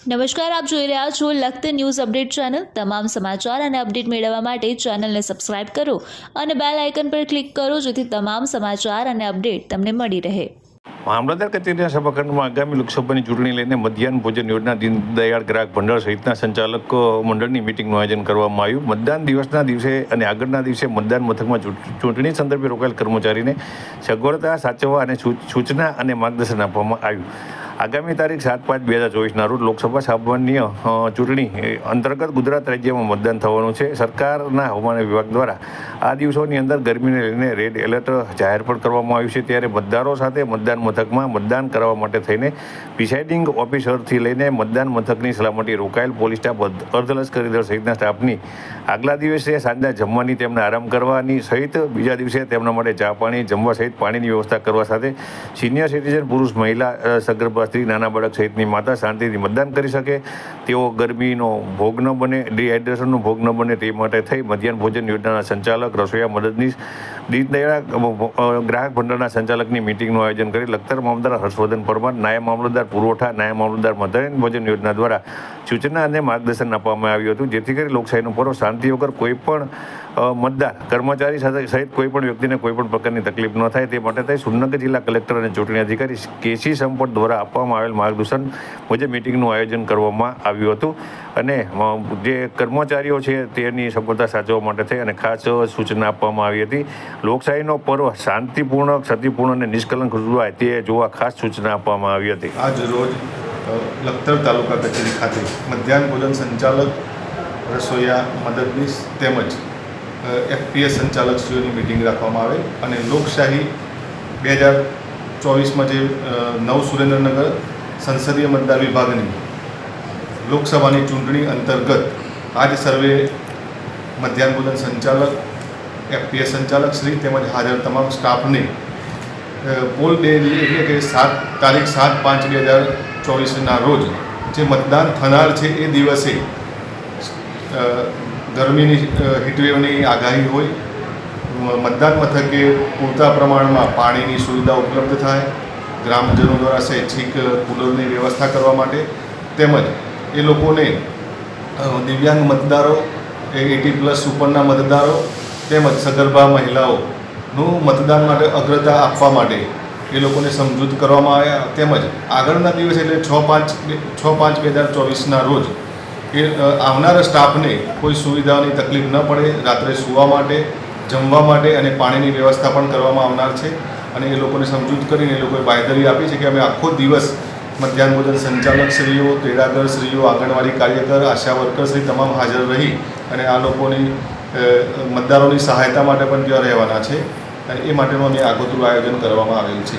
નમસ્કાર, આપ જોઈ રહ્યા છો લખત ન્યૂઝ અપડેટ ચેનલ। તમામ સમાચાર અને અપડેટ મેળવવા માટે ચેનલને સબસ્ક્રાઇબ કરો અને બેલ આઇકન પર ક્લિક કરો જેથી તમામ સમાચાર અને અપડેટ તમને મળી રહે। મામલતદાર કચેરીના સભાખંડમાં આગામી લોકસભાની ચૂંટણી લઈને મધ્યાહન ભોજન યોજના, દીનદયાળ ગ્રાહક ભંડાર સહિતના સંચાલક મંડળની મિટિંગનું આયોજન કરવામાં આવ્યું। મતદાન દિવસના દિવસે અને આગળના દિવસે મતદાન મથકમાં ચૂંટણી સંદર્ભે રોકાયેલ કર્મચારીને સગવડતા સાચવવા અને સૂચના અને માર્ગદર્શન આપવામાં આવ્યું। આગામી તારીખ 7/5/2024ના રોજ લોકસભા સામાન્ય ચૂંટણી અંતર્ગત ગુજરાત રાજ્યમાં મતદાન થવાનું છે। સરકારના હવામાન વિભાગ દ્વારા આ દિવસોની અંદર ગરમીને લઈને રેડ એલર્ટ જાહેર પણ કરવામાં આવ્યું છે। ત્યારે મતદારો સાથે મતદાન મથકમાં મતદાન કરવા માટે થઈને પ્રિસાઇડિંગ ઓફિસરથી લઈને મતદાન મથકની સલામતી રોકાયેલ પોલીસ સ્ટાફ, અર્ધલશ્કરી દળ સહિતના સ્ટાફની આગલા દિવસે સાંજના જમવાની, તેમને આરામ કરવાની સહિત બીજા દિવસે તેમના માટે ચા પાણી, જમવા સહિત પાણીની વ્યવસ્થા કરવા સાથે સિનિયર સિટીઝન, પુરુષ, મહિલા, સગર્ભા સ્ત્રી, નાના બાળક સહિતની માતા શાંતિથી મતદાન કરી શકે, તેઓ ગરમીનો ભોગ ન બને, ડિહાઇડ્રેશનનો ભોગ ન બને તે માટે થઈ મધ્યાહન ભોજન યોજનાના સંચાલક, રસોઈયા મદદનીશ, દીનદયાળ ગ્રાહક ભંડારના સંચાલકની મિટિંગનું આયોજન કરી લખતર મામલતદાર હર્ષવર્ધન પરમાર, નાયબ મામલતદાર પુરવઠા, નાયબ મામલતદાર મધ્યાહન ભોજન યોજના દ્વારા સૂચના અને માર્ગદર્શન આપવામાં આવ્યું હતું, જેથી કરી લોકશાહીનું પર્વ શાંતિ વગર કોઈ પણ મતદાર કર્મચારી સાથે સહિત કોઈ પણ વ્યક્તિને કોઈ પણ પ્રકારની તકલીફ ન થાય તે માટે થઈ સુરનગર જિલ્લા કલેક્ટર અને ચૂંટણી અધિકારી કેસી સંપત દ્વારા આપવામાં આવેલ માર્ગદર્શન મુજબ મિટિંગનું આયોજન કરવામાં આવ્યું હતું અને જે કર્મચારીઓ છે તેની સફળતા સાચવવા માટે થઈ અને ખાસ સૂચના આપવામાં આવી હતી। લોકશાહીનો પર્વ શાંતિપૂર્ણ, ક્ષતિપૂર્ણ અને નિષ્કલંક ઉજવાય તે જોવા ખાસ સૂચના આપવામાં આવી હતી। આજ રોજ લખતર તાલુકા કચેરી ખાતે મધ્યાહન ભોજન સંચાલક, રસોઈયા મદદનીશ તેમજ FPS સંચાલકશ્રીઓની મિટિંગ રાખવામાં આવેલ અને લોકશાહી 2024માં જે નવ સુરેન્દ્રનગર સંસદીય મતદાર વિભાગની લોકસભાની ચૂંટણી અંતર્ગત આજ સર્વે મધ્યાહન ભોજન સંચાલક, FPS સંચાલક શ્રી તેમજ હાજર તમામ સ્ટાફને પોલ ડે એટલે કે તારીખ 7/5/2024ના રોજ જે મતદાન થનાર છે એ દિવસે ગરમીની હીટવેવની આગાહી હોય, મતદાન મથકે પૂરતા પ્રમાણમાં પાણીની સુવિધા ઉપલબ્ધ થાય, ગ્રામજનો દ્વારા સ્વૈચ્છિક કુલરની વ્યવસ્થા કરવા માટે તેમજ એ લોકોને દિવ્યાંગ મતદારો, 80+ ઉપરના મતદારો તેમજ સગર્ભા મહિલાઓનું મતદાન માટે અગ્રતા આપવા માટે એ લોકોને સમજૂત કરવામાં આવ્યા। તેમજ આગળના દિવસે એટલે 6/5/2024ના રોજ એ આવનારા સ્ટાફને કોઈ સુવિધાઓની તકલીફ ન પડે, રાત્રે સૂવા માટે, જમવા માટે અને પાણીની વ્યવસ્થા પણ કરવામાં આવનાર છે અને એ લોકોને સમજૂત કરીને એ લોકોએ બાંયધરી આપી છે કે અમે આખો દિવસ મધ્યાહન ભોજન સંચાલકશ્રીઓ, તેડાગરશ્રીઓ, આંગણવાડી કાર્યકર, આશા વર્કરશ્રી તમામ હાજર રહી અને આ લોકોની મતદારોની સહાયતા માટે પણ ત્યાં રહેવાના છે અને એ માટેનું અમે આગોતરું આયોજન કરવામાં આવેલ છે।